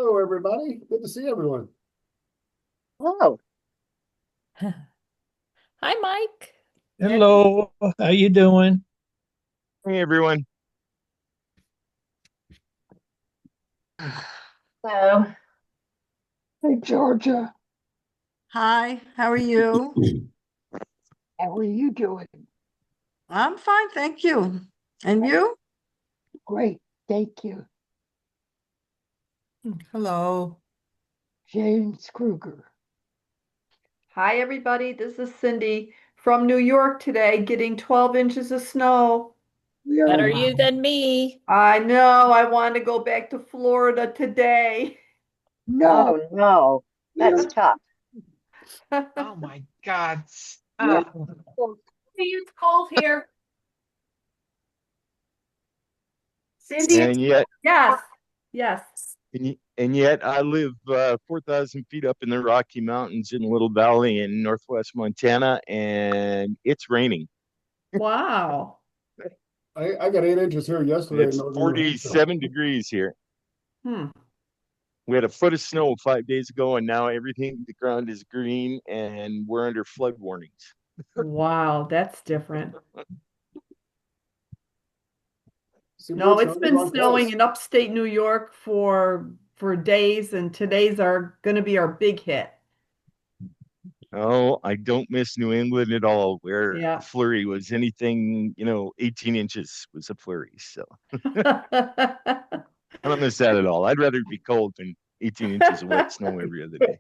Hello, everybody. Good to see everyone. Hello. Hi, Mike. Hello, how you doing? Hey everyone. Hello. Hey, Georgia, Hi, how are you? how are you doing? I'm fine, thank you. And you? Great, thank you. Hello. James Kruger. Hi, everybody. This is Cindy from New York today, getting 12 inches of snow. Better Wow. you than me. I know. I want to go back to Florida today. No, Oh no, that's you're tough. Oh my God. you're Oh. It's cold here. Cindy, And yet, yes, yes. and yet, I live 4,000 feet up in the Rocky Mountains in a little valley in northwest Montana, and it's raining. Wow. I got 8 inches here yesterday in It's northern New Hampshire. 47 degrees here. Hmm. We had a foot of snow 5 days ago, and now everything, the ground is green, and we're under flood warnings. Wow, that's different. See, No, Bruce, you're it's in the been wrong snowing place. in upstate New York for days, and today's are going to be our big hit. Oh, I don't miss New England at all, where a Yeah. flurry was anything, 18 inches was a flurry. So I don't miss that at all. I'd rather be cold than 18 inches of wet snow every other day.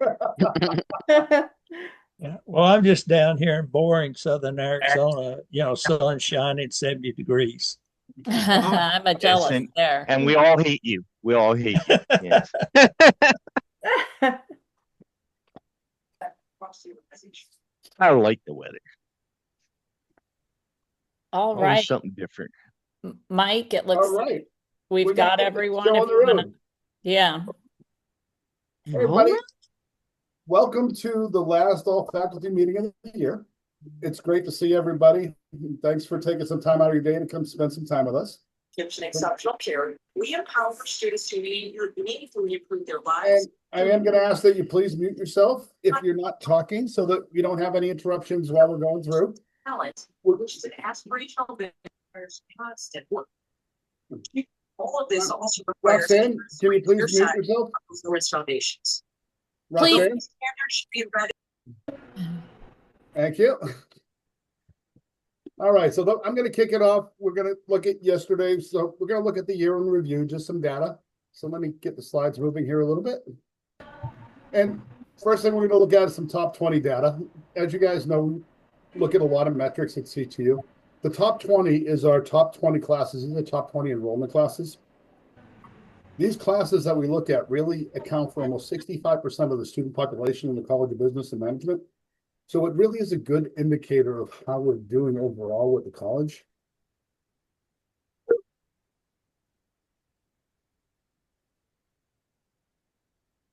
Yeah. Well, I'm just down here in boring southern Arizona, sun shining 70 degrees. Oh, I'm a yes, jealous there. and we all hate you. We all hate you. Yes. I like the weather. All Always right, something different. Mike, it All looks like right. we've We got got the everyone. show If on the you want to, road. yeah. Hey, everybody, Rolling? welcome to the last all faculty meeting of the year. It's great to see everybody. Thanks for taking some time out of your day to come spend some time with us. Tips and exceptional care. We empower students to meaningfully improve their And lives. I am going to ask that you please mute yourself if you're not talking so that we don't have any interruptions while we're going through. Talent, which is an aspirational that requires constant work. All of this also requires Roxanne, can you please your mute side yourself? of its foundations. Please. Roxanne, Those standards should be read. thank you. All right, so I'm going to kick it off. We're going to look at yesterday. So we're going to look at the year in review, just some data. So let me get the slides moving here a little bit. And first thing we're going to look at is some top 20 data. As you guys know, we look at a lot of metrics at CTU. The top 20 is our top 20 classes, these are the top 20 enrollment classes. These classes that we look at really account for almost 65% of the student population in the College of Business and Management. So it really is a good indicator of how we're doing overall with the college.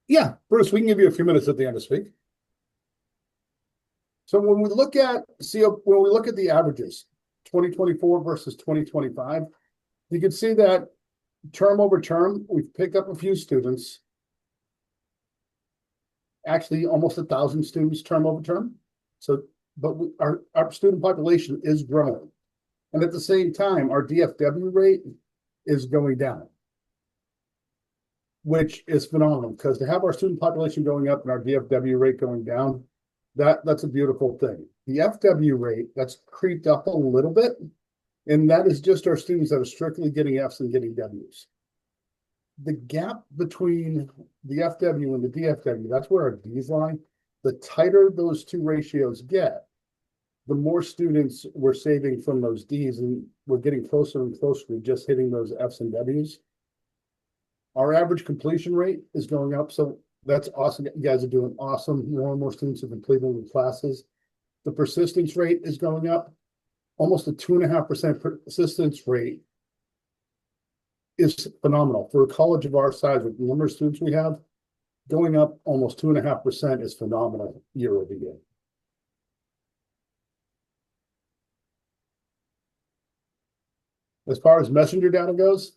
Yeah, Bruce, we can give you a few minutes at the end to speak. So when we look at the averages, 2024 versus 2025, you can see that term over term, we've picked up a few students. Actually, almost 1,000 students term over term. So, but our student population is growing. And at the same time, our DFW rate is going down, which is phenomenal because to have our student population going up and our DFW rate going down, that's a beautiful thing. The FW rate, that's creeped up a little bit, and that is just our students that are strictly getting Fs and getting Ws. The gap between the FW and the DFW, that's where our Ds lie. The tighter those two ratios get, the more students we're saving from those Ds, and we're getting closer and closer to just hitting those Fs and Ws. Our average completion rate is going up, so that's awesome. You guys are doing awesome. More and more students are completing the classes. The persistence rate is going up. Almost a 2.5% persistence rate is phenomenal. For a college of our size, with the number of students we have, going up almost 2.5% is phenomenal year over year. As far as messenger data goes,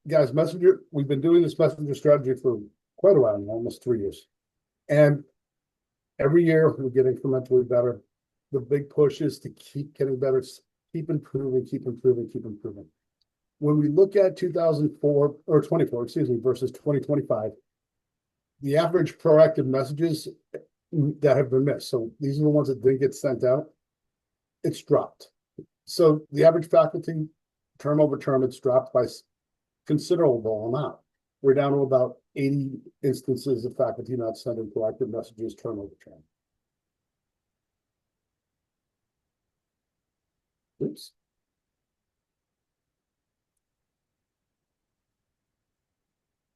Guys, messenger, we've been doing this messenger strategy for quite a while now, almost 3 years. And every year we get incrementally better. The big push is to keep getting better, keep improving, keep improving, keep improving. When we look at 2004 or 24, excuse me, versus 2025, the average proactive messages that have been missed. So these are the ones that didn't get sent out. It's dropped. So the average faculty term over term, it's dropped by considerable amount. We're down to about 80 instances of faculty not sending proactive messages term over term. Oops.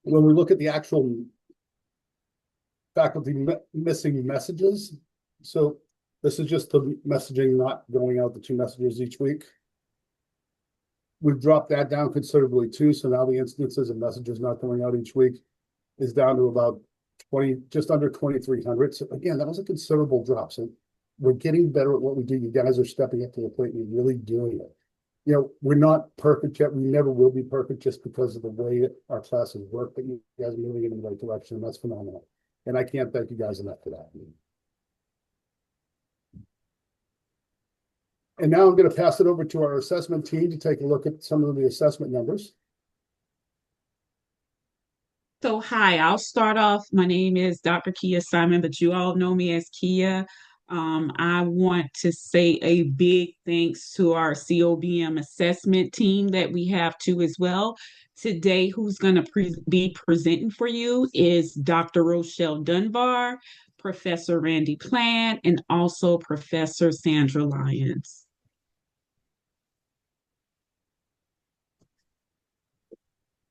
When we look at the actual faculty missing messages, so this is just the messaging not going out, the 2 messages each week. We've dropped that down considerably too. So now the instances of messages not going out each week is down to about 20, just under 2,300. So again, that was a considerable drop. So we're getting better at what we do. You guys are stepping up to the plate. You're really doing it. You know, we're not perfect yet. We never will be perfect just because of the way our classes work, but you guys are moving in the right direction, and that's phenomenal. And I can't thank you guys enough for that. And now I'm going to pass it over to our assessment team to take a look at some of the assessment numbers. So, hi, I'll start off. My name is Dr. Kia Simon, but you all know me as Kia. I want to say a big thanks to our COBM assessment team that we have too as well. Today, who's going to be presenting for you is Dr. Rochelle Dunbar, Professor Randy Plant, and also Professor Sandra Lyons.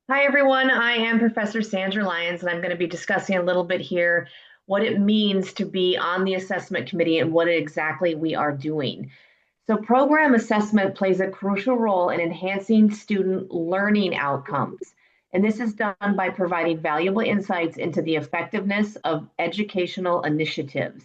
Hi, everyone. I am Professor Sandra Lyons, and I'm going to be discussing a little bit here what it means to be on the assessment committee and what exactly we are doing. So program assessment plays a crucial role in enhancing student learning outcomes. And this is done by providing valuable insights into the effectiveness of educational initiatives.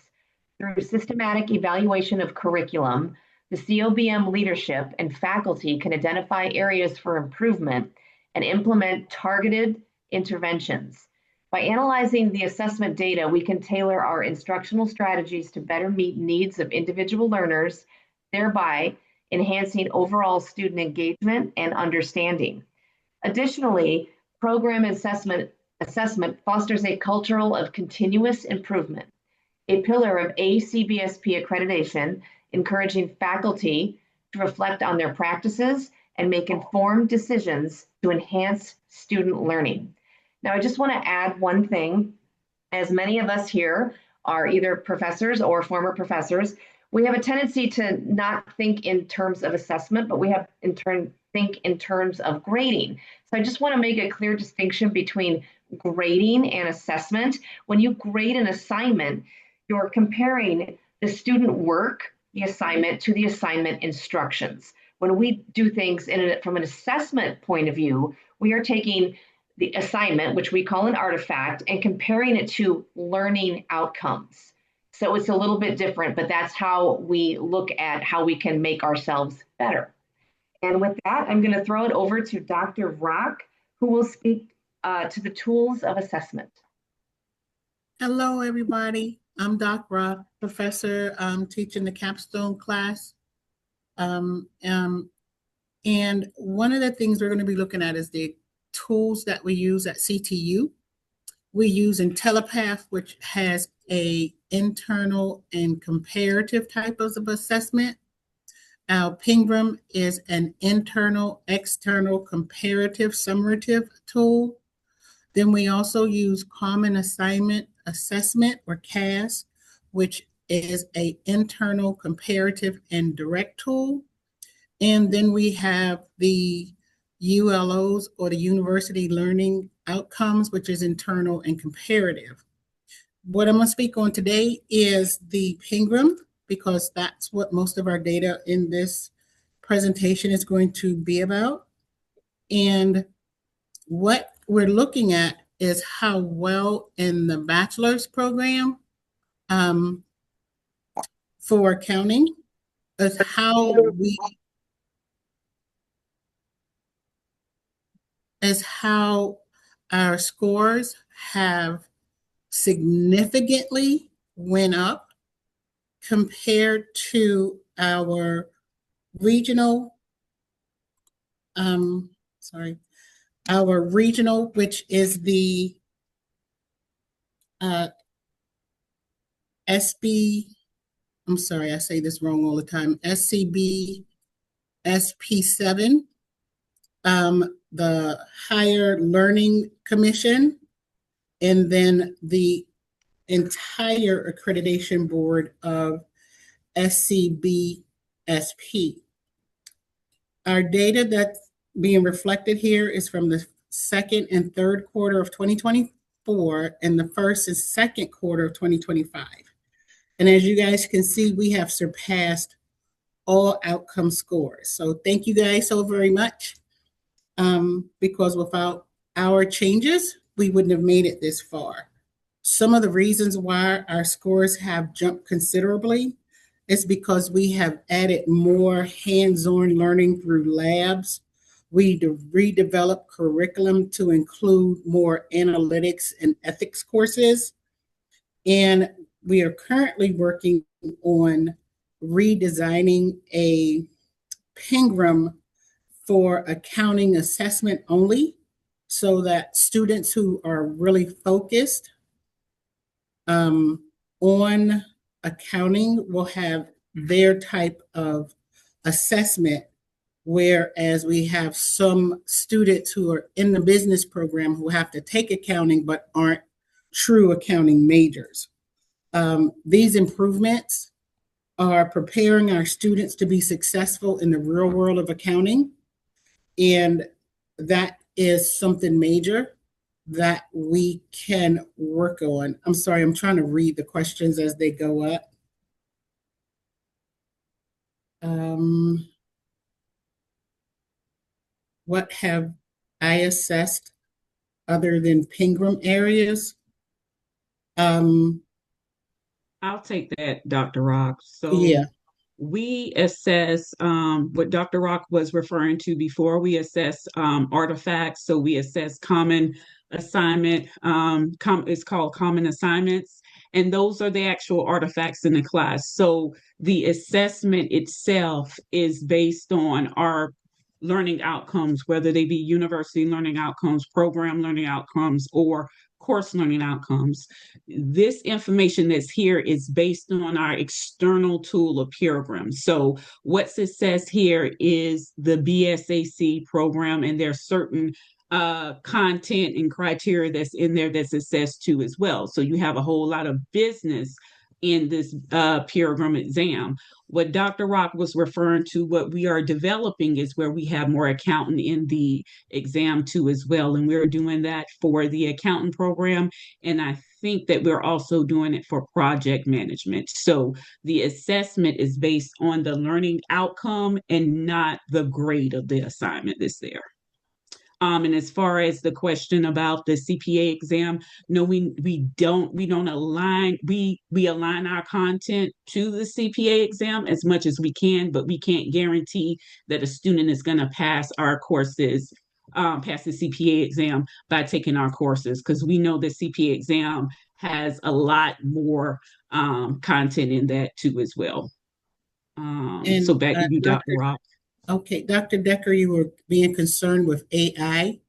Through systematic evaluation of curriculum, the COBM leadership and faculty can identify areas for improvement and implement targeted interventions. By analyzing the assessment data, we can tailor our instructional strategies to better meet needs of individual learners, thereby enhancing overall student engagement and understanding. Additionally, program assessment fosters a culture of continuous improvement, a pillar of ACBSP accreditation, encouraging faculty to reflect on their practices and make informed decisions to enhance student learning. Now, I just want to add one thing. As many of us here are either professors or former professors, we have a tendency to not think in terms of assessment, but we have in turn think in terms of grading. So I just want to make a clear distinction between grading and assessment. When you grade an assignment, you're comparing the student work, the assignment, to the assignment instructions. When we do things from an assessment point of view, we are taking the assignment, which we call an artifact, and comparing it to learning outcomes. So it's a little bit different, but that's how we look at how we can make ourselves better. And with that, I'm going to throw it over to Dr. Rock, who will speak to the tools of assessment. Hello, everybody. I'm Doc Rock, professor teaching the capstone class. And one of the things we're going to be looking at is the tools that we use at CTU. We use IntelliPath, which has a internal and comparative type of assessment. Our Pingram is an internal, external, comparative, summative tool. Then we also use Common Assignment Assessment, or CAS, which is an internal, comparative, and direct tool. And then we have the ULOs, or the University Learning Outcomes, which is internal and comparative. What I'm going to speak on today is the Pingram, because that's what most of our data in this presentation is going to be about. And what we're looking at is how well in the bachelor's program for accounting is how we is how our scores have significantly went up compared to our regional, our regional, which is the SB, I'm sorry, I say this wrong all the time, SCB SP7, the Higher Learning Commission, and then the entire accreditation board of SCBSP. Our data that's being reflected here is from the second and third quarter of 2024 and the first and second quarter of 2025. And as you guys can see, we have surpassed all outcome scores. So thank you guys so very much, because without our changes, we wouldn't have made it this far. Some of the reasons why our scores have jumped considerably is because we have added more hands-on learning through labs. We redeveloped curriculum to include more analytics and ethics courses. And we are currently working on redesigning a Pengram for accounting assessment only, so that students who are really focused on accounting will have their type of assessment, whereas we have some students who are in the business program who have to take accounting but aren't true accounting majors. These improvements are preparing our students to be successful in the real world of accounting, and that is something major that we can work on. I'm sorry, I'm trying to read the questions as they go up. What have I assessed other than Pengram areas? I'll take that, Dr. Rock. So Yeah. we assess what Dr. Rock was referring to before. We assess artifacts. So we assess common assignment. It's called common assignments. And those are the actual artifacts in the class. So the assessment itself is based on our learning outcomes, whether they be university learning outcomes, program learning outcomes, or course learning outcomes. This information that's here is based on our external tool of Peergram. So what's assessed here is the BSAC program, and there's certain content and criteria that's in there that's assessed to as well. So you have a whole lot of business in this Peergram exam. What Dr. Rock was referring to, what we are developing is where we have more accounting in the exam too as well. And we're doing that for the accounting program. And I think that we're also doing it for project management. So the assessment is based on the learning outcome and not the grade of the assignment that's there. And as far as the question about the CPA exam, no, we align our content to the CPA exam as much as we can, but we can't guarantee that a student is going to pass our courses, pass the CPA exam by taking our courses, because we know the CPA exam has a lot more content in that too as well. So back to you, Dr. Rock. Okay, Dr. Decker, you were being concerned with AI.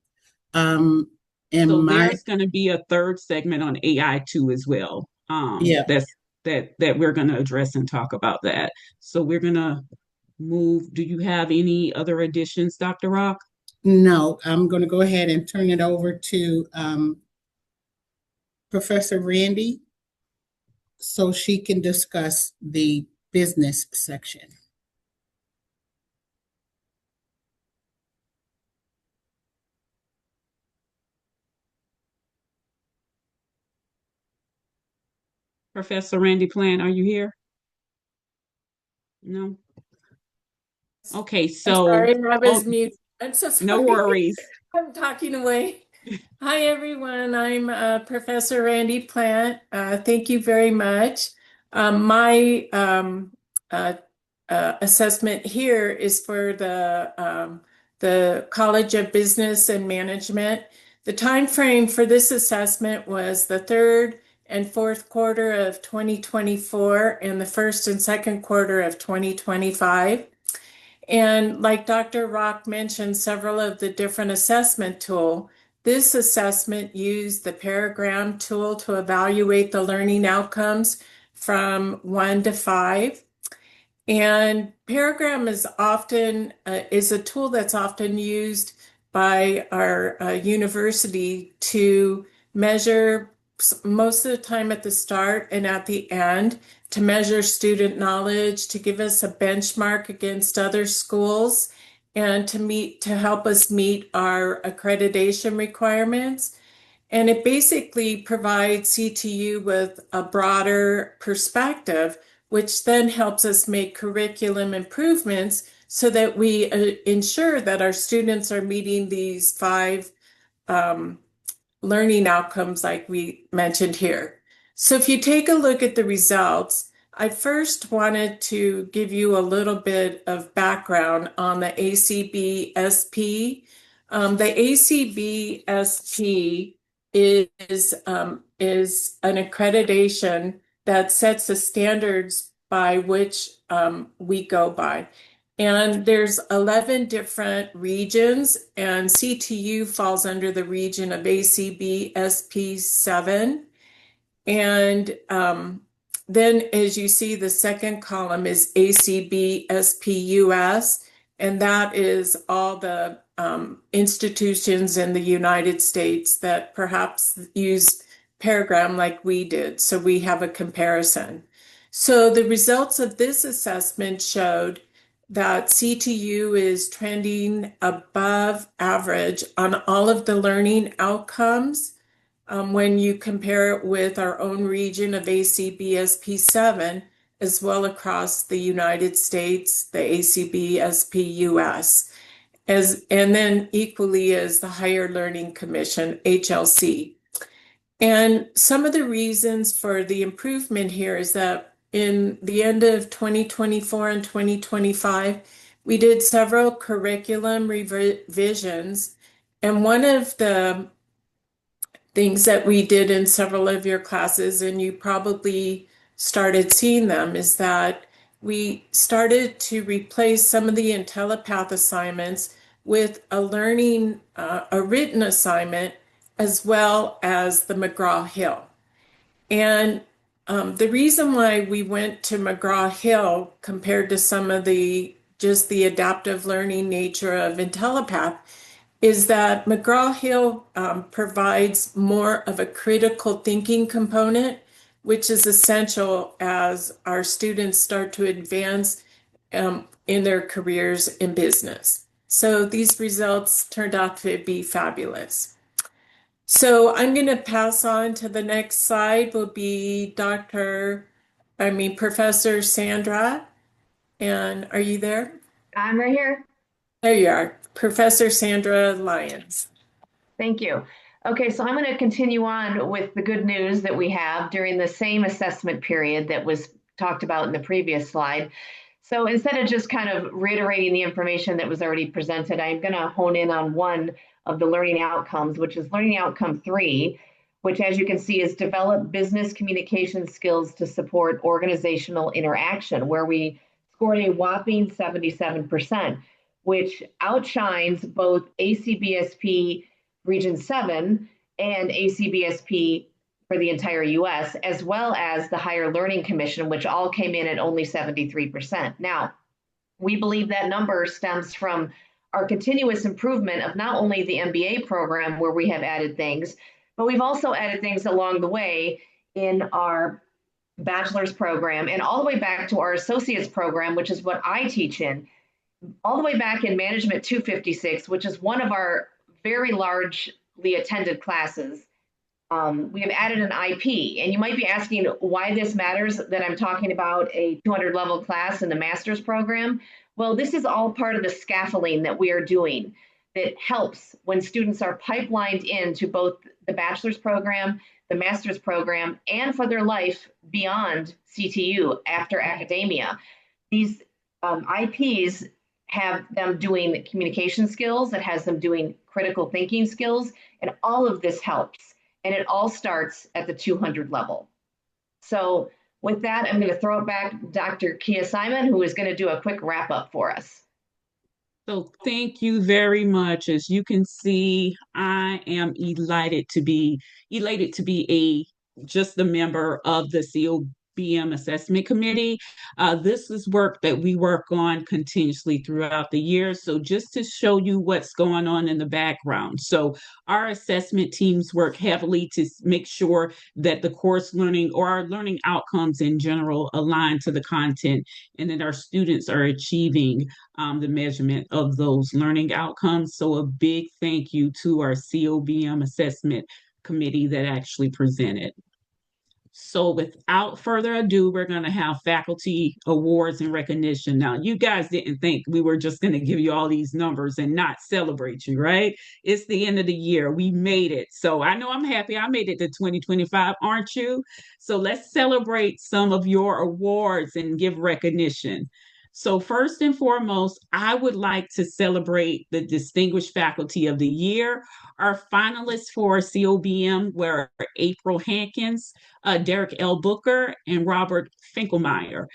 So there's going to be a third segment on AI too as well. That we're going to address and talk about that. So we're going to move. Do you have any other additions, Dr. Rock? No, I'm going to go ahead and turn it over to Professor Randy so she can discuss the business section. Professor Randy Plant, are you here? No. Okay, so I'm sorry, I was mute. I'm so sorry. No worries. I'm talking away. Hi, everyone. I'm Professor Randy Plant. Thank you very much. My assessment here is for the the College of Business and Management. The time frame for this assessment was the third and fourth quarter of 2024 and the first and second quarter of 2025. And like Dr. Rock mentioned, several of the different assessment tools. This assessment used the Paragram tool to evaluate the learning outcomes from 1 to 5. And Paragram is often is a tool that's often used by our university to measure most of the time at the start and at the end, to measure student knowledge, to give us a benchmark against other schools, and to help us meet our accreditation requirements. And it basically provides CTU with a broader perspective, which then helps us make curriculum improvements so that we ensure that our students are meeting these 5 learning outcomes like we mentioned here. So if you take a look at the results, I first wanted to give you a little bit of background on the ACB-SP. The ACB-SP is an accreditation that sets the standards by which we go by. And there's 11 different regions, and CTU falls under the region of ACB SP7. And then as you see, the second column is ACB SPUS, and that is all the institutions in the United States that perhaps use Paragram like we did. So we have a comparison. So the results of this assessment showed that CTU is trending above average on all of the learning outcomes when you compare it with our own region of ACB-SP7, as well across the United States, the ACB-SP-US, and then equally as the Higher Learning Commission, HLC. And some of the reasons for the improvement here is that in the end of 2024 and 2025, we did several curriculum revisions. And one of the things that we did in several of your classes, and you probably started seeing them, is that we started to replace some of the IntelliPath assignments with a written assignment, as well as the McGraw-Hill. And the reason why we went to McGraw-Hill compared to some of just the adaptive learning nature of IntelliPath is that McGraw-Hill provides more of a critical thinking component, which is essential as our students start to advance in their careers in business. So these results turned out to be fabulous. So I'm going to pass on to the next slide will be Professor Sandra. And are you there? I'm right here. There you are, Professor Sandra Lyons. Thank you. Okay, so I'm going to continue on with the good news that we have during the same assessment period that was talked about in the previous slide. So instead of just kind of reiterating the information that was already presented, I'm going to hone in on one of the learning outcomes, which is learning outcome 3, which, as you can see, is develop business communication skills to support organizational interaction, where we scored a whopping 77%, which outshines both ACBSP Region 7 and ACBSP for the entire US, as well as the Higher Learning Commission, which all came in at only 73%. Now, we believe that number stems from our continuous improvement of not only the MBA program, where we have added things, but we've also added things along the way in our bachelor's program and all the way back to our associate's program, which is what I teach in, all the way back in Management 256, which is one of our very largely attended classes. We have added an IP, and you might be asking why this matters that I'm talking about a 200 level class in the master's program. Well, this is all part of the scaffolding that we are doing that helps when students are pipelined into both the bachelor's program, the master's program, and for their life beyond CTU after academia. These IPs have them doing communication skills, it has them doing critical thinking skills, and all of this helps. And it all starts at the 200 level. So with that, I'm going to throw it back to Dr. Kia Simon, who is going to do a quick wrap up for us. So thank you very much. As you can see, I am elated to be just a member of the COBM Assessment Committee. This is work that we work on continuously throughout the year. So just to show you what's going on in the background. So our assessment teams work heavily to make sure that the course learning or our learning outcomes in general align to the content and that our students are achieving the measurement of those learning outcomes. So a big thank you to our COBM Assessment Committee that actually presented. So without further ado, we're going to have faculty awards and recognition. Now, you guys didn't think we were just going to give you all these numbers and not celebrate you, right? It's the end of the year. We made it. So I know I'm happy I made it to 2025, aren't you? So let's celebrate some of your awards and give recognition. So first and foremost, I would like to celebrate the Distinguished Faculty of the Year. Our finalists for COBM were April Hankins, Derek L. Booker, and Robert Finkelmeyer.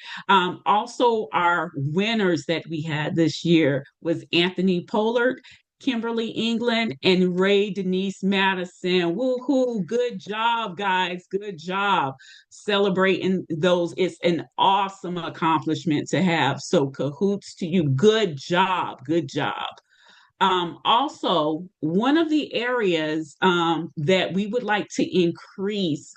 Also, our winners that we had this year was Anthony Pollard, Kimberly England, and Ray Denise Madison. Woohoo! Good job, guys. Good job celebrating those. It's an awesome accomplishment to have. So cahoots to you. Good job. Good job. Also, one of the areas that we would like to increase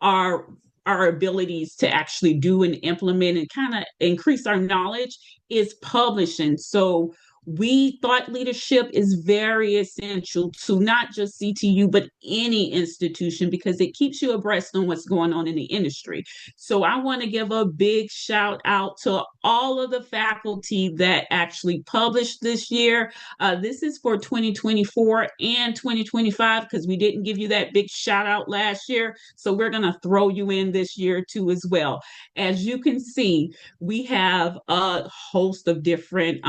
our abilities to actually do and implement and kind of increase our knowledge is publishing. So we thought leadership is very essential to not just CTU, but any institution because it keeps you abreast on what's going on in the industry. So I want to give a big shout out to all of the faculty that actually published this year. This is for 2024 and 2025 because we didn't give you that big shout out last year. So we're going to throw you in this year too as well. As you can see, we have a host of different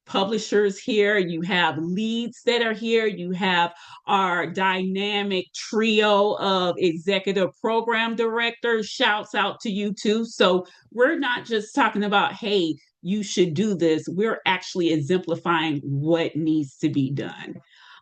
publishers here. You have leads that are here. You have our dynamic trio of executive program directors. Shouts out to you too. So we're not just talking about, hey, you should do this. We're actually exemplifying what needs to be done.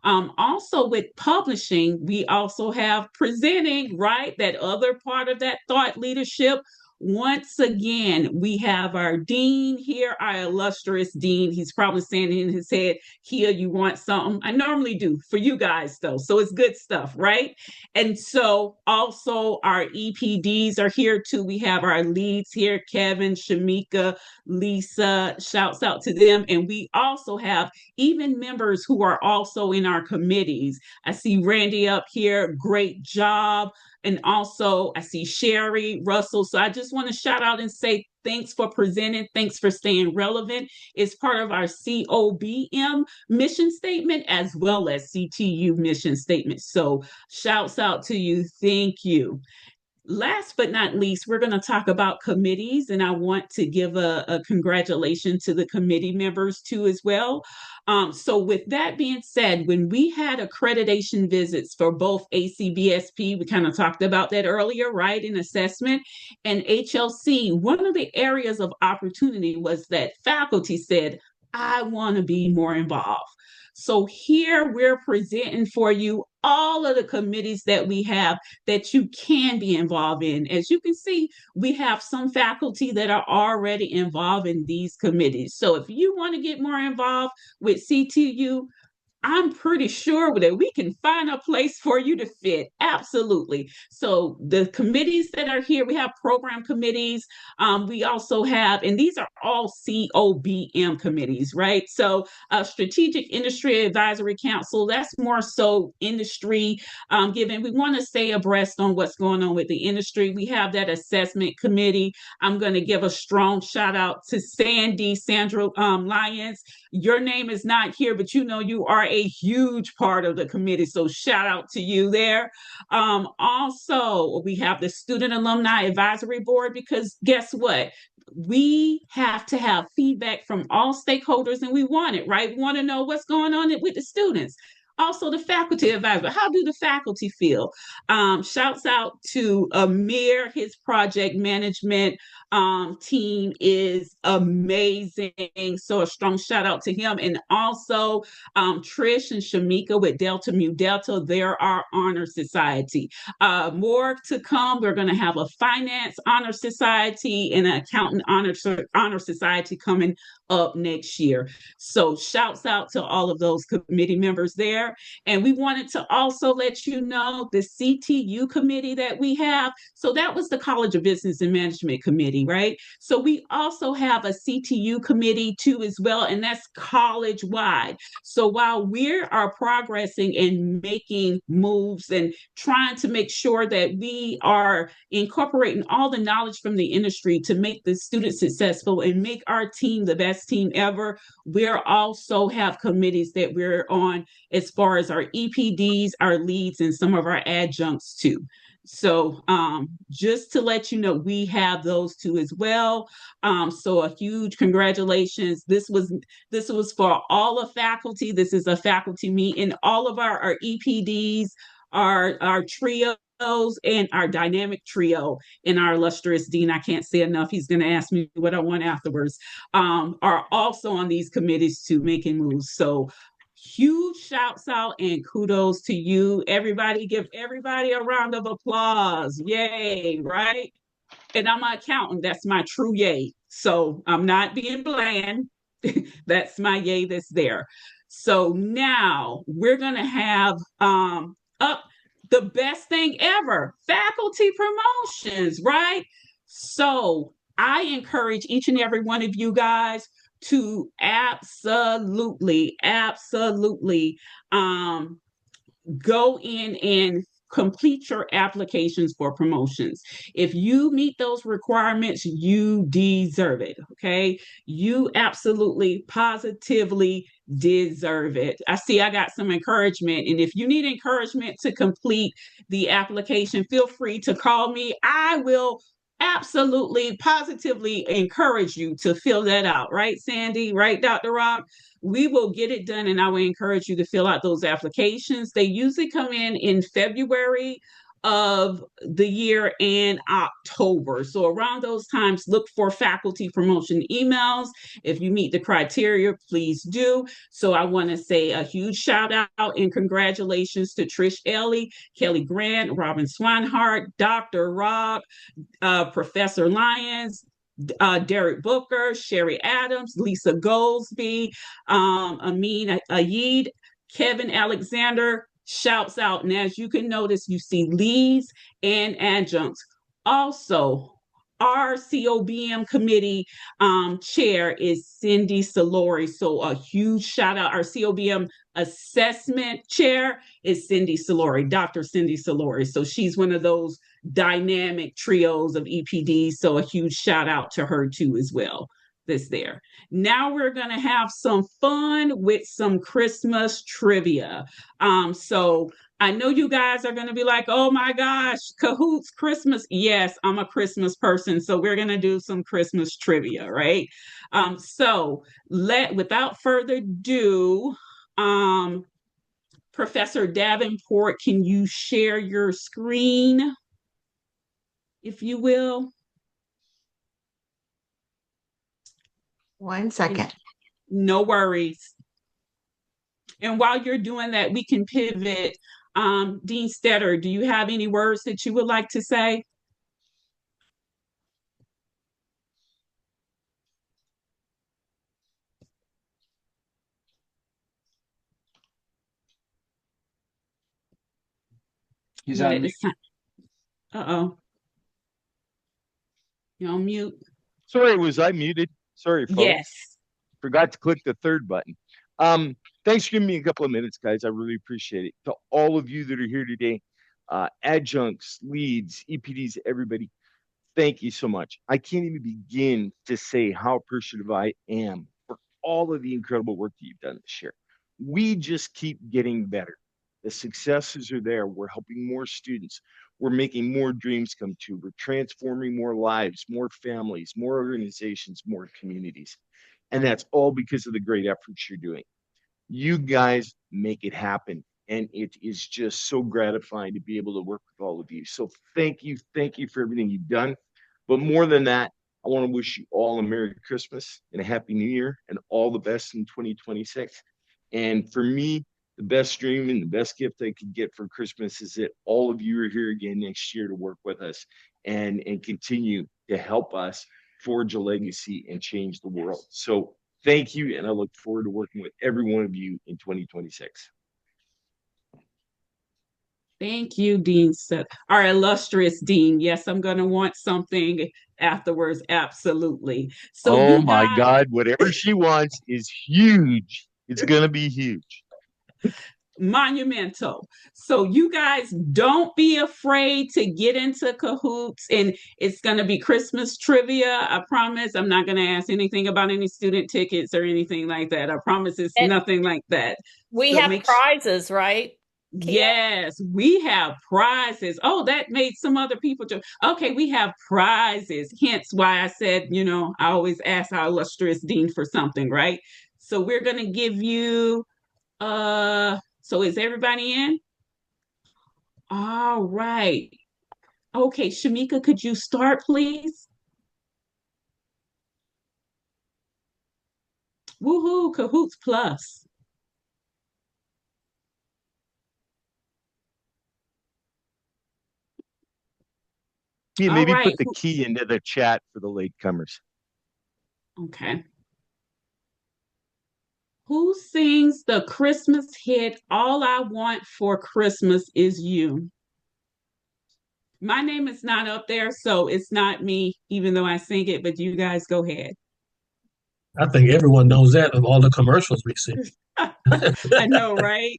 Also with publishing, we also have presenting, right? That other part of that thought leadership. Once again, we have our dean here, our illustrious dean. He's probably saying in his head, Kia, you want something? I normally do for you guys, though. So it's good stuff, right? And so also our EPDs are here, too. We have our leads here, Kevin, Shamika, Lisa. Shouts out to them. And we also have even members who are also in our committees. I see Randy up here. Great job. And also I see Sherry Russell. So I just want to shout out and say thanks for presenting. Thanks for staying relevant. It's part of our COBM mission statement as well as CTU mission statement. So shouts out to you. Thank you. Last but not least, we're going to talk about committees, and I want to give a congratulations to the committee members too as well. So with that being said, when we had accreditation visits for both ACBSP, we kind of talked about that earlier, right, in assessment, and HLC, one of the areas of opportunity was that faculty said, I want to be more involved. So here we're presenting for you all of the committees that we have that you can be involved in. As you can see, we have some faculty that are already involved in these committees. So if you want to get more involved with CTU, I'm pretty sure that we can find a place for you to fit. Absolutely. So the committees that are here, we have program committees. We also have, and these are all COBM committees, right? So Strategic Industry Advisory Council, that's more so industry given. We want to stay abreast on what's going on with the industry. We have that assessment committee. I'm going to give a strong shout out to Sandra Lyons. Your name is not here, but you know you are a huge part of the committee. So shout out to you there. Also, we have the Student Alumni Advisory Board because guess what? we have to have feedback from all stakeholders, and we want it, right? We want to know what's going on with the students. Also, the faculty advisor. How do the faculty feel? Shouts out to Amir. His project management team is amazing. So a strong shout out to him. And also Trish and Shamika with Delta Mu Delta. They're our honor society. More to come. We're going to have a finance honor society and an accountant honor society coming up next year. So shouts out to all of those committee members there. And we wanted to also let you know the CTU committee that we have. So that was the College of Business and Management Committee, right? So we also have a CTU committee too as well, and that's college-wide. So while we are progressing and making moves and trying to make sure that we are incorporating all the knowledge from the industry to make the students successful and make our team the best team ever, we're also have committees that we're on as far as our EPDs, our leads, and some of our adjuncts too. So just to let you know, we have those two as well. So a huge congratulations. This was for all of faculty. This is a faculty meet, and all of our EPDs, our trios, and our dynamic trio, and our illustrious dean, I can't say enough, he's going to ask me what I want afterwards, are also on these committees to making moves. So huge shouts out and kudos to you. Everybody, give everybody a round of applause. Yay, right? And I'm an accountant. That's my true yay. So I'm not being bland. That's my yay that's there. So now we're going to have up the best thing ever, faculty promotions, right? So I encourage each and every one of you guys to absolutely go in and complete your applications for promotions. If you meet those requirements, you deserve it, okay? You absolutely, positively deserve it. I see I got some encouragement, and if you need encouragement to complete the application, feel free to call me. I will absolutely, positively encourage you to fill that out, right, Sandy? Right, Dr. Rock? We will get it done, and I will encourage you to fill out those applications. They usually come in February of the year and October. So around those times, look for faculty promotion emails. If you meet the criteria, please do. So I want to say a huge shout out and congratulations to Trish Ellie, Kelly Grant, Robin Swanhart, Dr. Rob, Professor Lyons, Derek Booker, Sherry Adams, Lisa Goolsby, Amin Ayid, Kevin Alexander. Shouts out. And as you can notice, you see leads and adjuncts. Also, our COBM committee chair is Cindy Salori. So a huge shout out. Our COBM assessment chair is Cindy Salori, Dr. Cindy Salori. So she's one of those dynamic trios of EPDs. So a huge shout out to her too as well. That's there. Now we're going to have some fun with some Christmas trivia. So I know you guys are going to be like, oh my gosh, cahoots, Christmas. Yes, I'm a Christmas person. So we're going to do some Christmas trivia, right? So without further ado, Professor Davenport, can you share your screen, if you will? 1 second. No worries. And while you're doing that, we can pivot. Dean Stetter, do you have any words that you would like to say? He's on mute. Uh-oh. You're on mute. Sorry, was I muted? Sorry, folks. Yes. Forgot to click the third button. Thanks for giving me a couple of minutes, guys. I really appreciate it. To all of you that are here today, adjuncts, leads, EPDs, everybody, thank you so much. I can't even begin to say how appreciative I am for all of the incredible work that you've done this year. We just keep getting better. The successes are there. We're helping more students. We're making more dreams come true. We're transforming more lives, more families, more organizations, more communities. And that's all because of the great efforts you're doing. You guys make it happen. And it is just so gratifying to be able to work with all of you. So thank you. Thank you for everything you've done. But more than that, I want to wish you all a Merry Christmas and a Happy New Year and all the best in 2026. And for me, the best dream and the best gift I could get for Christmas is that all of you are here again next year to work with us and continue to help us forge a legacy and change the world. So thank you. And I look forward to working with every one of you in 2026. Thank you, Dean. Our illustrious Dean. Yes, I'm going to want something afterwards. Absolutely. So oh you my guys, God, whatever she wants is huge. It's going to be huge. Monumental. So you guys don't be afraid to get into cahoots, and it's going to be Christmas trivia. I promise I'm not going to ask anything about any student tickets or anything like that. I promise it's nothing like that. We So have prizes, right? Yes, we have prizes. Oh, that made some other people joke. Okay, we have prizes. Hence why I said, I always ask our illustrious dean for something, right? So we're going to give you, so is everybody in? All right. Okay, Shamika, could you start, please? Woohoo, Cahoots Plus. Yeah, All maybe right. put the key into the chat for the latecomers. Okay. Who sings the Christmas hit, All I Want for Christmas Is You? My name is not up there, so it's not me, even though I sing it, but you guys go ahead. I think everyone knows that of all the commercials we see. I know, right?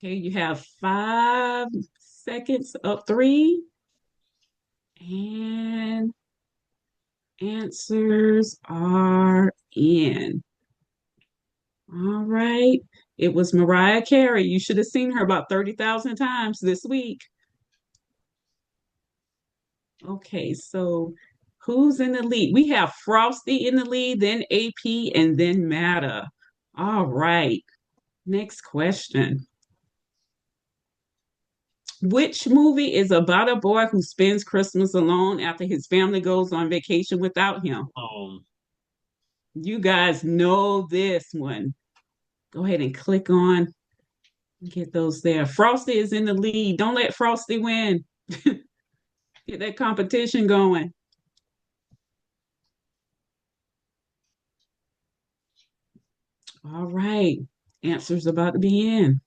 Okay, you have 5 seconds up, 3. And answers are in. All right. It was Mariah Carey. You should have seen her about 30,000 times this week. Okay, so who's in the lead? We have Frosty in the lead, then AP, and then Matta. All right. Next question. Which movie is about a boy who spends Christmas alone after his family goes on vacation without him? You guys know this one. Go ahead and click on, get those there. Frosty is in the lead. Don't let Frosty win. Get that competition going. All right. Answer's about to be in.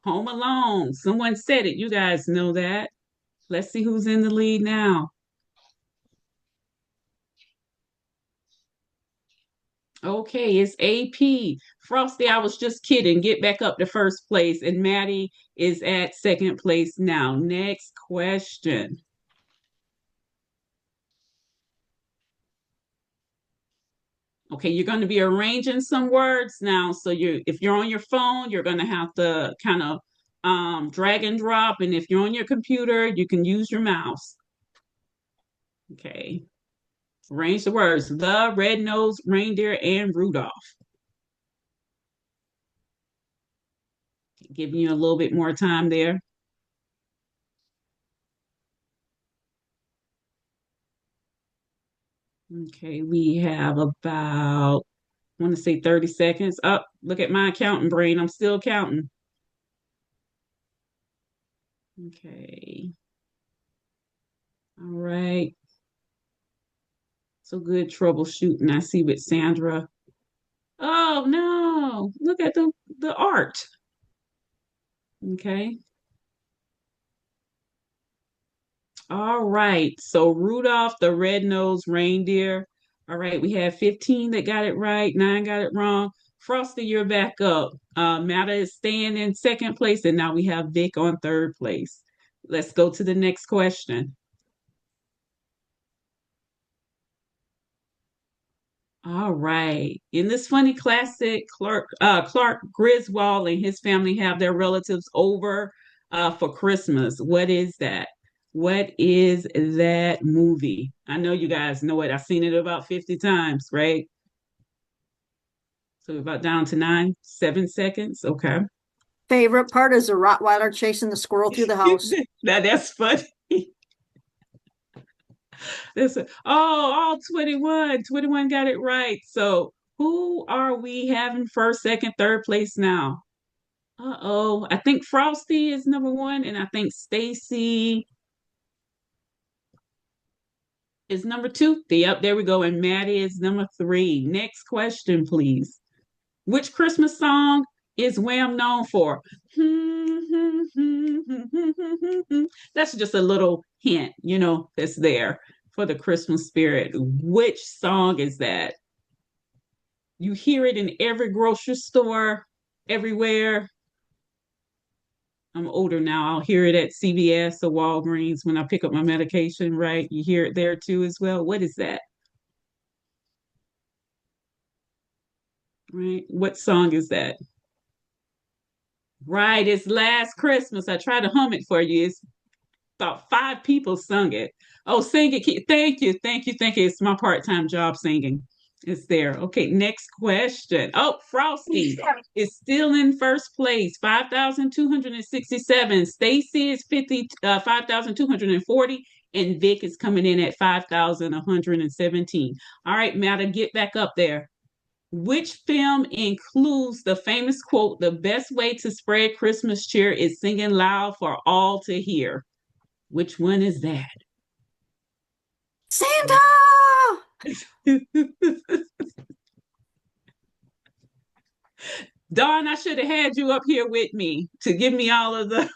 Home Alone. Someone said it. You guys know that. Let's see who's in the lead now. Okay, it's AP. Frosty, I was just kidding. Get back up to first place. And Maddie is at second place now. Next question. Okay, you're going to be arranging some words now. So if you're on your phone, you're going to have to kind of drag and drop. And if you're on your computer, you can use your mouse. Okay. Arrange the words. The red-nosed reindeer and Rudolph. Giving you a little bit more time there. Okay, we have about, I want to say 30 seconds. Oh, look at my accounting brain. I'm still counting. Okay. All right. So good troubleshooting. I see with Sandra. Oh no, look at the art. Okay. All right. So Rudolph the red-nosed reindeer. All right, we have 15 that got it right, 9 got it wrong. Frosty, you're back up. Matta is staying in second place, and now we have Vic on third place. Let's go to the next question. All right. In this funny classic, Clark Griswold and his family have their relatives over for Christmas. What is that? What is that movie? I know you guys know it. I've seen it about 50 times, right? So we're about down to 7 seconds. Okay. Favorite part is the Rottweiler chasing the squirrel through the house. That's funny. All 21 got it right. So who are we having first, second, third place now? I think Frosty is number one, and I think Stacy is number two. Yep, there we go. And Maddie is number three. Next question, please. Which Christmas song is Wham known for? That's just a little hint, that's there for the Christmas spirit. Which song is that? You hear it in every grocery store, everywhere. I'm older now. I'll hear it at CVS or Walgreens when I pick up my medication, right? You hear it there too as well. What is that? Right? What song is that? Right, it's Last Christmas. I tried to hum it for you. It's about 5 people sung it. Oh, sing it. Thank you. It's my part-time job singing. It's there. Okay, next question. Oh, Frosty is still in first place, 5,267. Stacy is 5,240, and Vic is coming in at 5,117. All right, Matta, get back up there. Which film includes the famous quote, "The best way to spread Christmas cheer is singing loud for all to hear"? Which one is that? Santa! Dawn, I should have had you up here with me to give me all of the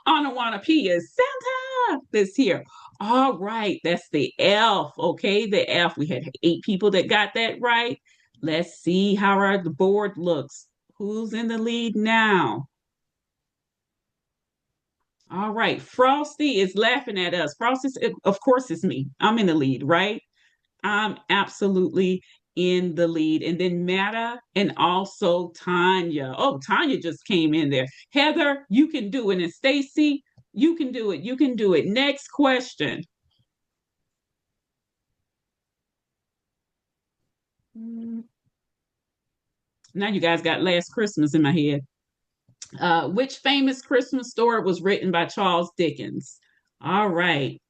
onomatopoeias. Santa that's here. All right, that's the elf. Okay, the elf. We had 8 people that got that right. Let's see how the board looks. Who's in the lead now? All right, Frosty is laughing at us. Frosty, of course, it's me. I'm in the lead, right? I'm absolutely in the lead. And then Matta and also Tanya. Oh, Tanya just came in there. Heather, you can do it. And Stacy, you can do it. You can do it. Next question. Now you guys got Last Christmas in my head. Which famous Christmas story was written by Charles Dickens? All right.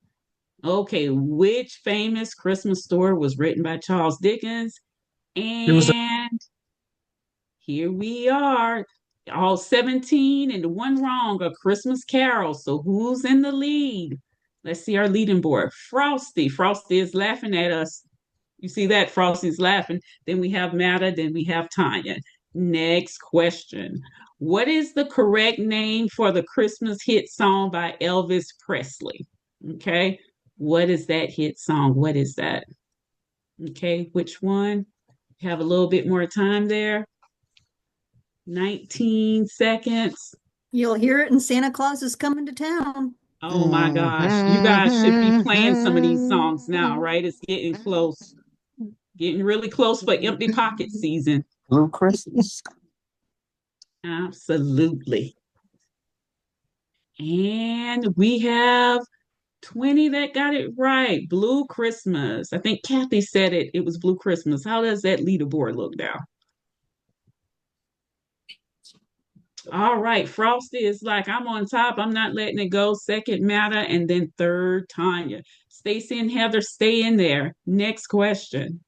Okay, which famous Christmas story was written by Charles Dickens? And here we are, all 17 and 1 wrong, A Christmas Carol. So who's in the lead? Let's see our leading board. Frosty. Frosty is laughing at us. You see that? Frosty's laughing. Then we have Matta. Then we have Tanya. Next question. What is the correct name for the Christmas hit song by Elvis Presley? Okay. What is that hit song? What is that? Okay. Which one? Have a little bit more time there. 19 seconds. You'll hear it in Santa Claus is Coming to Town. Oh my gosh. You guys should be playing some of these songs now, right? It's getting close. Getting really close for empty pocket season. Blue Christmas. Absolutely. And we have 20 that got it right. Blue Christmas. I think Kathy said it. It was Blue Christmas. How does that leaderboard look now? All right. Frosty is like, I'm on top. I'm not letting it go. Second, Matta. And then third, Tanya. Stacy and Heather, stay in there. Next question.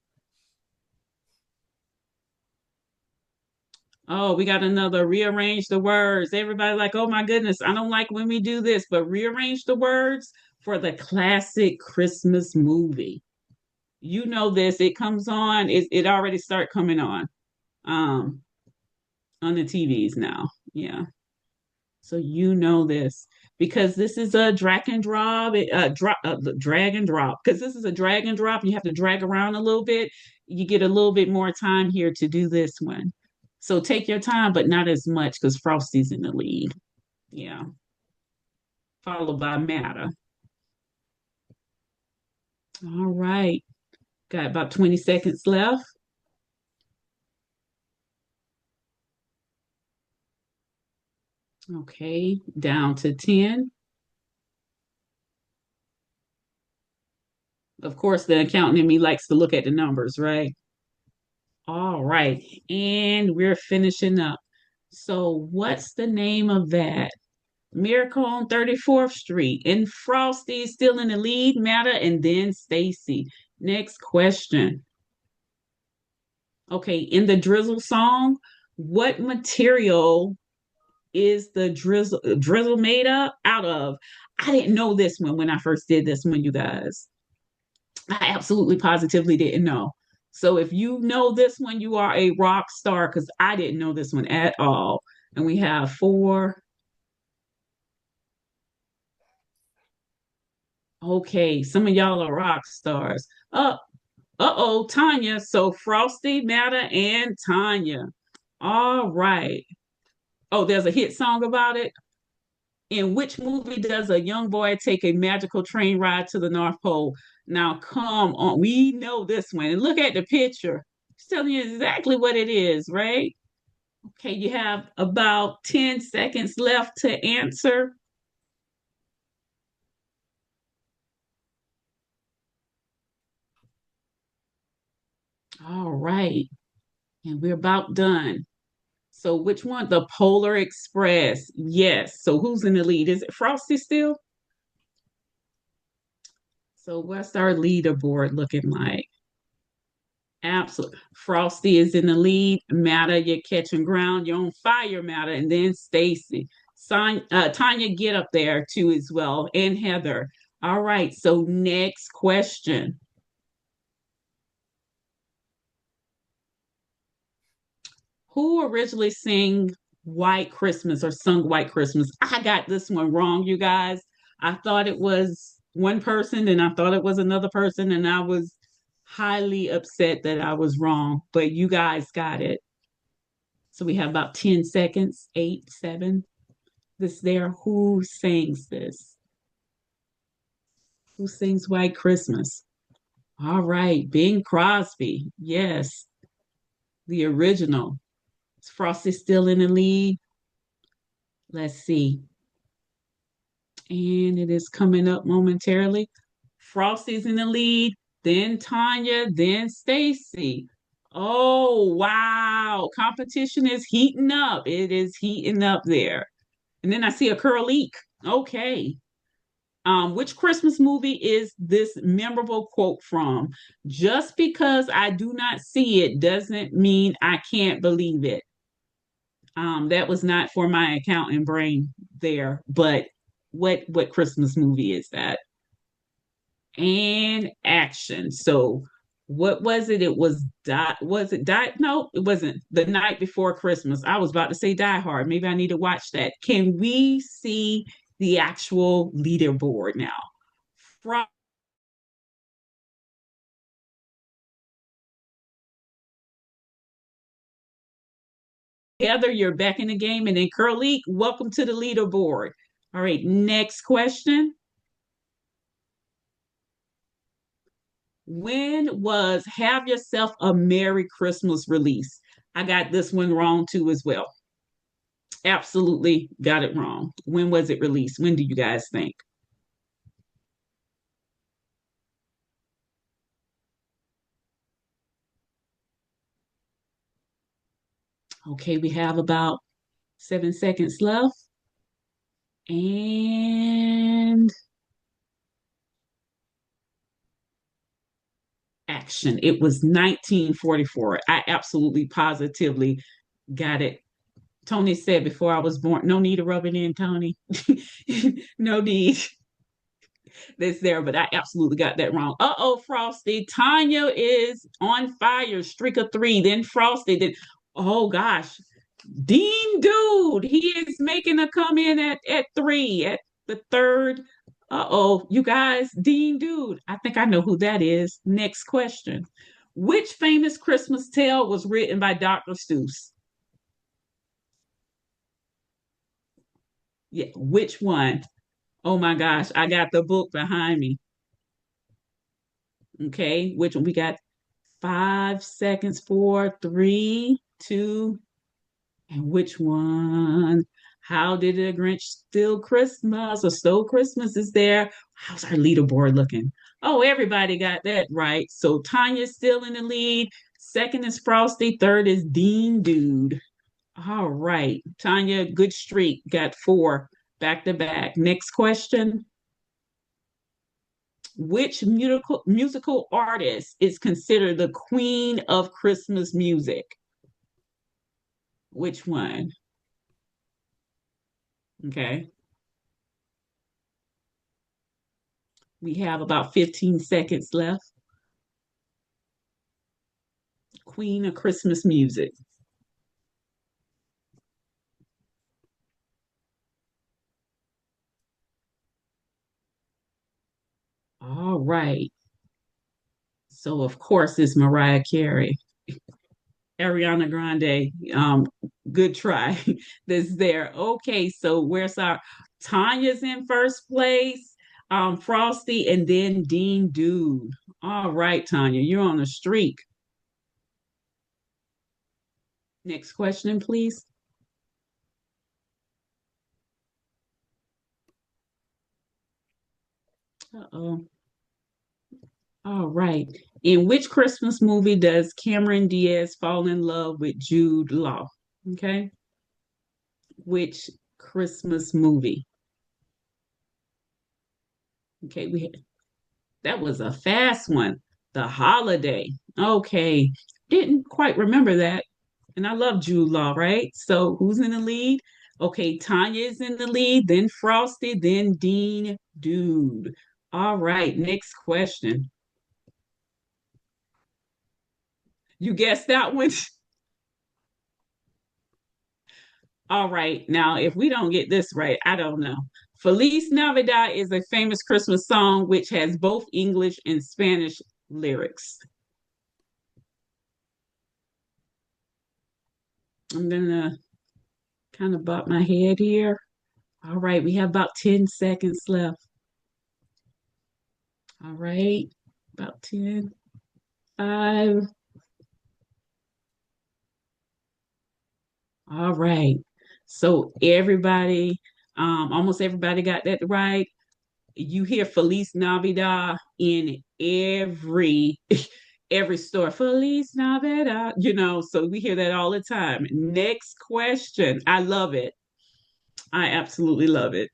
Oh, we got another rearrange the words. Everybody like, oh my goodness, I don't like when we do this, but rearrange the words for the classic Christmas movie. You know this, it comes on, it already start coming on the TVs now. Yeah. So you know this because this is a drag and drop, drag and drop. Because this is a drag and drop, and you have to drag around a little bit. You get a little bit more time here to do this one. So take your time, but not as much because Frosty's in the lead. Yeah. Followed by Matta. All right. Got about 20 seconds left. Okay, down to 10. Of course, the accountant in me likes to look at the numbers, right? All right, and we're finishing up. So, what's the name of that? Miracle on 34th Street. And Frosty is still in the lead, Matter, and then Stacy. Next question. Okay, in the Drizzle song, what material is the drizzle made up out of? I didn't know this one when I first did this one, you guys. I absolutely positively didn't know. So if you know this one, you are a rock star because I didn't know this one at all. And we have 4. Okay, some of y'all are rock stars. Uh-oh, Tanya. So Frosty, Matter, and Tanya. All right. Oh, there's a hit song about it. In which movie does a young boy take a magical train ride to the North Pole? Now, come on. We know this one. And look at the picture. It's telling you exactly what it is, right? Okay, you have about 10 seconds left to answer. All right. And we're about done. So which one? The Polar Express. Yes. So who's in the lead? Is it Frosty still? So what's our leaderboard looking like? Absolutely. Frosty is in the lead. Matter, you're catching ground. You're on fire, Matter. And then Stacy. Tanya, get up there too as well. And Heather. All right. So next question. Who originally sang White Christmas or sung White Christmas? I got this one wrong, you guys. I thought it was one person and I thought it was another person, and I was highly upset that I was wrong, but you guys got it. So we have about 10 seconds, 8, 7. This there. Who sings this? Who sings White Christmas? All right, Bing Crosby. Yes, the original. Is Frosty still in the lead? Let's see. And it is coming up momentarily. Frosty's in the lead, then Tanya, then Stacy. Oh, wow. Competition is heating up. It is heating up there. And then I see a Curl-Eek. Okay. Which Christmas movie is this memorable quote from? Just because I do not see it doesn't mean I can't believe it. That was not for my accountant brain there, but what Christmas movie is that? And action. So what was it? It was was it Die? No, it wasn't. The Night Before Christmas. I was about to say Die Hard. Maybe I need to watch that. Can we see the actual leaderboard now? From Heather, you're back in the game, and then Curly, welcome to the leaderboard. All right, next question. When was Have Yourself a Merry Christmas released? I got this one wrong too as well. Absolutely got it wrong. When was it released? When do you guys think? Okay, we have about 7 seconds left. And action. It was 1944. I absolutely positively got it. Tony said before I was born, no need to rub it in, Tony. No need. That's there, but I absolutely got that wrong. Uh-oh, Frosty. Tanya is on fire. Streak of 3. Then Frosty. Then, oh gosh. Dean Dude. He is making a come in at 3, at the third. Uh-oh, you guys, Dean Dude. I think I know who that is. Next question. Which famous Christmas tale was written by Dr. Seuss? Yeah, which one? Oh my gosh, I got the book behind me. Okay, which one? We got 5 seconds, 4, 3, 2, and which one? How Did the Grinch Steal Christmas or Stole Christmas is there. How's our leaderboard looking? Oh, everybody got that right. So Tanya's still in the lead. Second is Frosty. Third is Dean Dude. All right. Tanya, good streak. Got 4 back to back. Next question. Which musical artist is considered the queen of Christmas music? Which one? Okay. We have about 15 seconds left. Queen of Christmas music. All right. So of course it's Mariah Carey. Ariana Grande. Good try. That's there. Okay, so where's our Tanya's in first place, Frosty, and then Dean Dude. All right, Tanya, you're on a streak. Next question, please. Uh-oh. All right. In which Christmas movie does Cameron Diaz fall in love with Jude Law? Okay. Which Christmas movie? Okay, that was a fast one. The Holiday. Okay. Didn't quite remember that. And I love Jude Law, right? So who's in the lead? Okay, Tanya is in the lead, then Frosty, then Dean Dude. All right, next question. You guessed that one? All right, now if we don't get this right, I don't know. Feliz Navidad is a famous Christmas song which has both English and Spanish lyrics. I'm gonna kind of bop my head here. All right, we have about 10 seconds left. All right, about 10, 5. All right. So everybody, almost everybody got that right. You hear Feliz Navidad in every every store. Feliz Navidad, so we hear that all the time. Next question. I love it. I absolutely love it.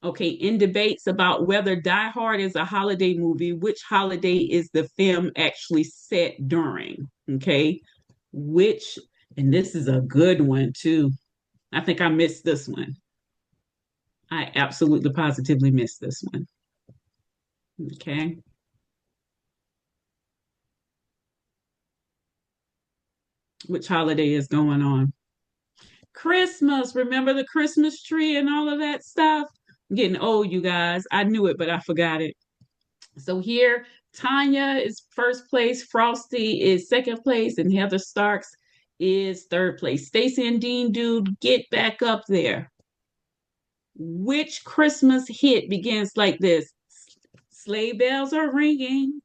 Okay, in debates about whether Die Hard is a holiday movie, which holiday is the film actually set during? Okay, which, and this is a good one too. I think I missed this one. I absolutely positively missed this one. Okay. Which holiday is going on? Christmas. Remember the Christmas tree and all of that stuff? I'm getting old, you guys. I knew it, but I forgot it. So here, Tanya is first place, Frosty is second place, and Heather Starks is third place. Stacy and Dean Dude, get back up there. Which Christmas hit begins like this? Sleigh bells are ringing.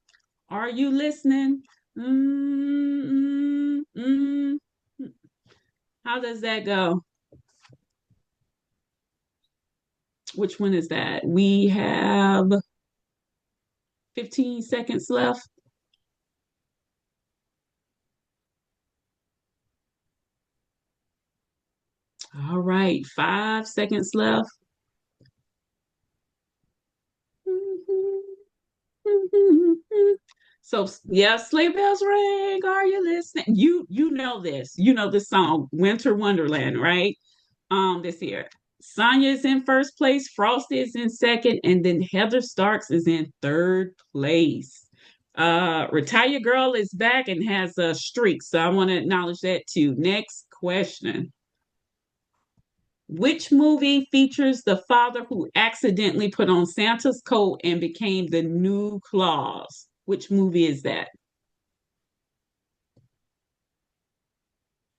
Are you listening? How does that go? Which one is that? We have 15 seconds left. All right, 5 seconds left. So yeah, sleigh bells ring. Are you listening? You know this. You know the song Winter Wonderland, right? This year. Sonia is in first place, Frosty is in second, and then Heather Starks is in third place. Retire Girl is back and has a streak, so I want to acknowledge that too. Next question. Which movie features the father who accidentally put on Santa's coat and became the new Claus? Which movie is that?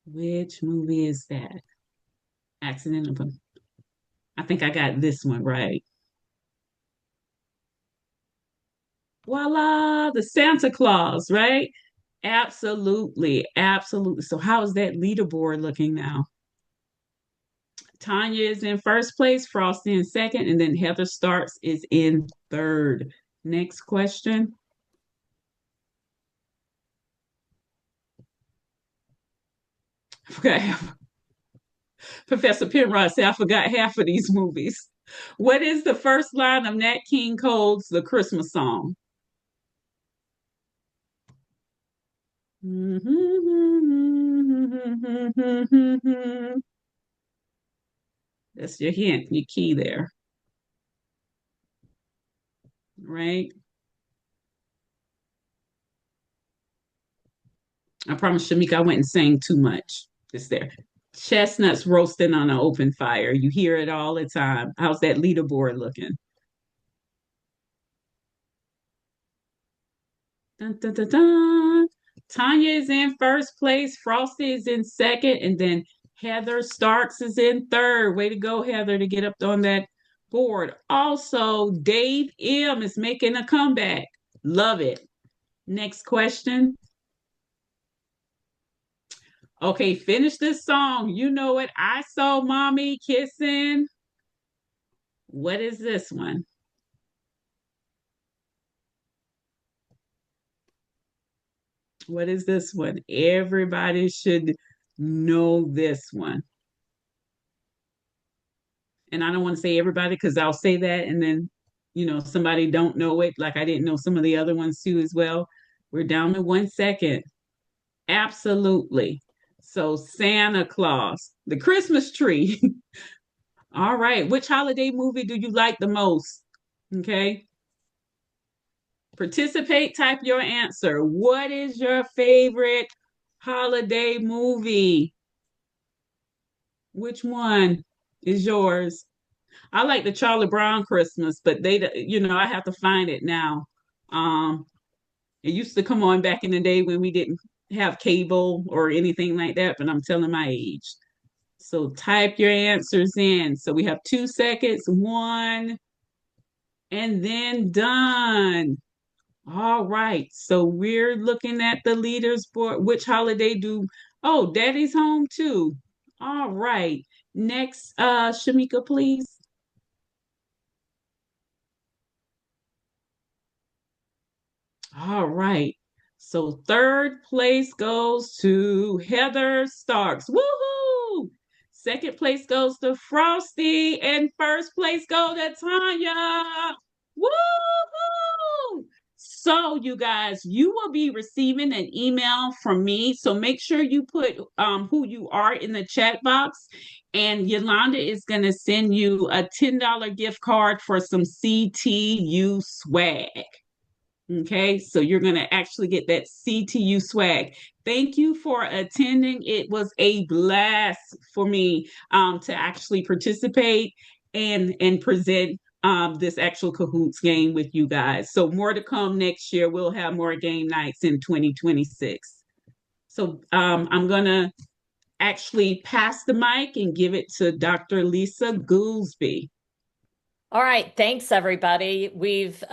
Which movie is that? Accidentally. I think I got this one right. Voila, the Santa Claus, right? Absolutely, absolutely. So how is that leaderboard looking now? Tanya is in first place, Frosty in second, and then Heather Starks is in third. Next question. I forgot half. Professor Penrod said, I forgot half of these movies. What is the first line of Nat King Cole's The Christmas Song? That's your hint, your key there. Right? I promise Shamika, I went and sang too much. It's there. Chestnuts roasting on an open fire. You hear it all the time. How's that leaderboard looking? Dun, dun, dun, dun. Tanya is in first place. Frosty is in second. And then Heather Starks is in third. Way to go, Heather, to get up on that board. Also, Dave M is making a comeback. Love it. Next question. Okay, finish this song. You know it. I Saw Mommy Kissing. What is this one? What is this one? Everybody should know this one. And I don't want to say everybody because I'll say that and then, somebody don't know it. Like I didn't know some of the other ones too as well. We're down to 1 second. Absolutely. So Santa Claus, the Christmas tree. All right. Which holiday movie do you like the most? Okay. Participate, type your answer. What is your favorite holiday movie? Which one is yours? I like the Charlie Brown Christmas, but I have to find it now. It used to come on back in the day when we didn't have cable or anything like that, but I'm telling my age. So type your answers in. So we have 2 seconds, 1, and then done. All right. So we're looking at the leaders board. Which holiday Daddy's home too. All right. Next, Shamika, please. All right. So third place goes to Heather Starks. Woohoo! Second place goes to Frosty. And first place goes to Tanya. Woohoo! So you guys, you will be receiving an email from me. So make sure you put who you are in the chat box. And Yolanda is going to send you a $10 gift card for some CTU swag. Okay, so you're going to actually get that CTU swag. Thank you for attending. It was a blast for me to actually participate and present this actual Cahoots game with you guys. So more to come next year. We'll have more game nights in 2026. So I'm going to actually pass the mic and give it to Dr. Willsey-Goolsby. All right, thanks everybody. We've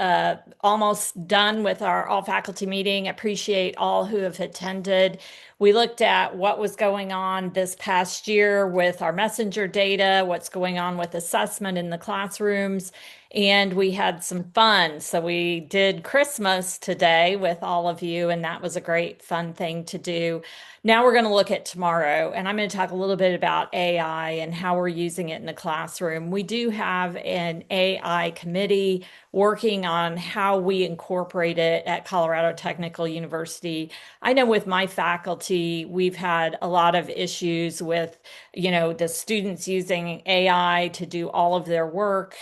almost done with our all faculty meeting. Appreciate all who have attended. We looked at what was going on this past year with our messenger data, what's going on with assessment in the classrooms, and we had some fun. So we did Christmas today with all of you, and that was a great fun thing to do. Now we're going to look at tomorrow, and I'm going to talk a little bit about AI and how we're using it in the classroom. We do have an AI committee working on how we incorporate it at Colorado Technical University. I know with my faculty, we've had a lot of issues with, the students using AI to do all of their work.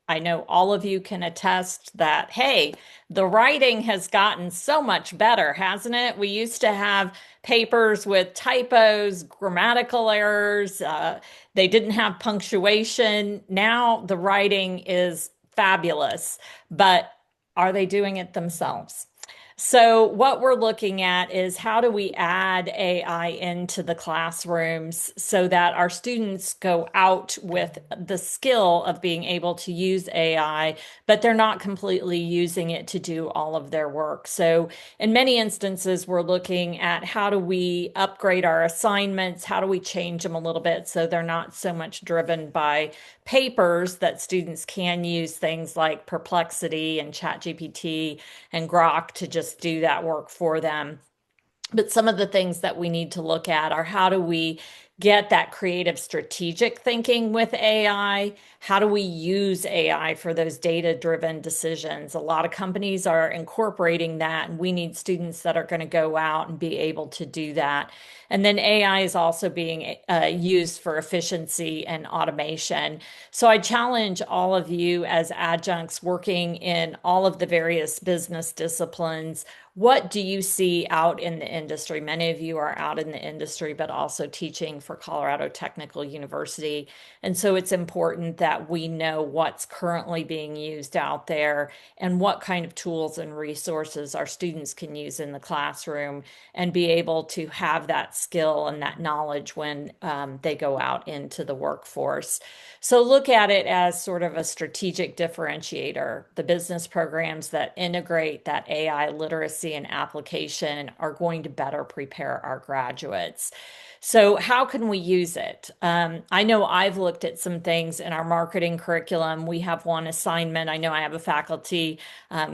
I know all of you can attest that, hey, the writing has gotten so much better, hasn't it? We used to have papers with typos, grammatical errors. They didn't have punctuation. Now the writing is fabulous, but are they doing it themselves? So what we're looking at is how do we add AI into the classrooms so that our students go out with the skill of being able to use AI, but they're not completely using it to do all of their work. So in many instances, we're looking at how do we upgrade our assignments? How do we change them a little bit so they're not so much driven by papers, that students can use things like Perplexity and ChatGPT and Grok to just do that work for them. But some of the things that we need to look at are how do we get that creative strategic thinking with AI? How do we use AI for those data-driven decisions? A lot of companies are incorporating that, and we need students that are going to go out and be able to do that. And then AI is also being used for efficiency and automation. So I challenge all of you as adjuncts working in all of the various business disciplines. What do you see out in the industry? Many of you are out in the industry, but also teaching for Colorado Technical University. And so it's important that we know what's currently being used out there and what kind of tools and resources our students can use in the classroom and be able to have that skill and that knowledge when they go out into the workforce. So look at it as sort of a strategic differentiator. The business programs that integrate that AI literacy and application are going to better prepare our graduates. So how can we use it? I know I've looked at some things in our marketing curriculum. We have one assignment. I know I have a faculty,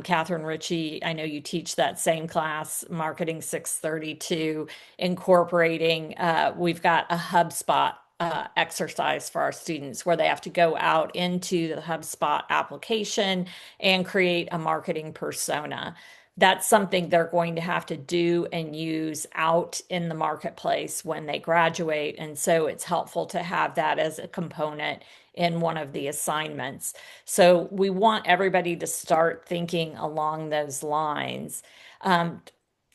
Catherine Ritchie. I know you teach that same class, Marketing 632, incorporating, we've got a HubSpot exercise for our students where they have to go out into the HubSpot application and create a marketing persona. That's something they're going to have to do and use out in the marketplace when they graduate. And so it's helpful to have that as a component in one of the assignments. So we want everybody to start thinking along those lines.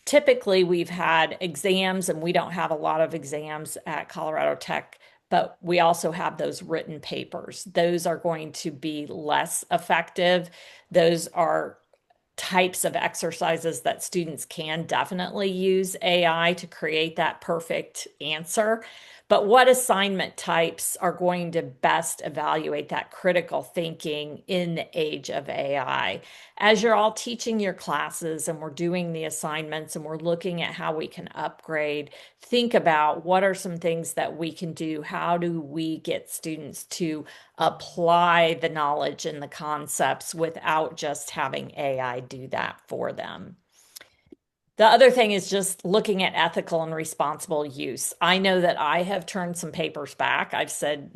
Typically, we've had exams, and we don't have a lot of exams at Colorado Tech, but we also have those written papers. Those are going to be less effective. Those are types of exercises that students can definitely use AI to create that perfect answer. But what assignment types are going to best evaluate that critical thinking in the age of AI? As you're all teaching your classes and we're doing the assignments and we're looking at how we can upgrade, think about what are some things that we can do? How do we get students to apply the knowledge and the concepts without just having AI do that for them? The other thing is just looking at ethical and responsible use. I know that I have turned some papers back. I've said,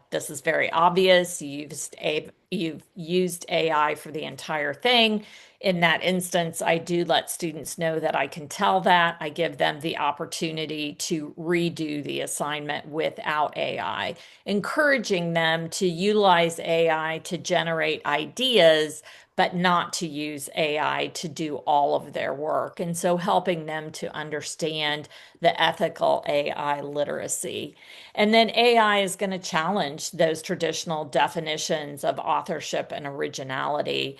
this is very obvious. You've used AI for the entire thing. In that instance, I do let students know that I can tell that. I give them the opportunity to redo the assignment without AI, encouraging them to utilize AI to generate ideas, but not to use AI to do all of their work. And so helping them to understand the ethical AI literacy. And then AI is going to challenge those traditional definitions of authorship and originality.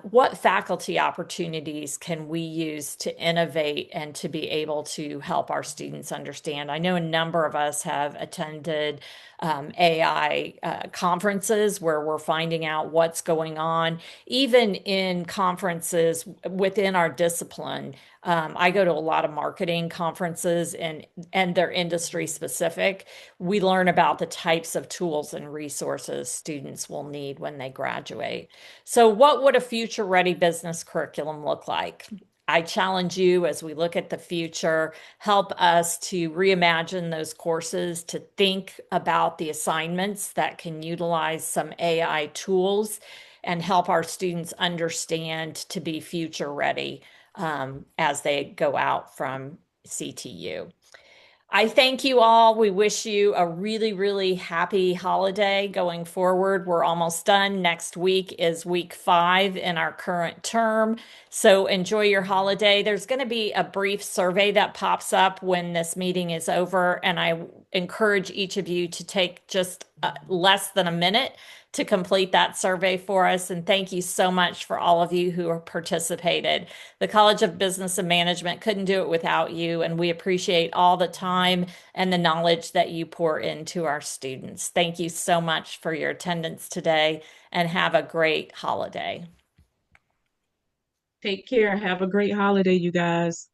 What faculty opportunities can we use to innovate and to be able to help our students understand? I know a number of us have attended AI conferences where we're finding out what's going on, even in conferences within our discipline. I go to a lot of marketing conferences and they're industry specific. We learn about the types of tools and resources students will need when they graduate. So what would a future ready business curriculum look like? I challenge you as we look at the future, help us to reimagine those courses, to think about the assignments that can utilize some AI tools and help our students understand to be future ready as they go out from CTU. I thank you all. We wish you a really, really happy holiday going forward. We're almost done. Next week is week 5 in our current term. So enjoy your holiday. There's going to be a brief survey that pops up when this meeting is over, and I encourage each of you to take just less than a minute to complete that survey for us. And thank you so much for all of you who have participated. The College of Business and Management couldn't do it without you, and we appreciate all the time and the knowledge that you pour into our students. Thank you so much for your attendance today, and have a great holiday. Take care. Have a great holiday, you guys.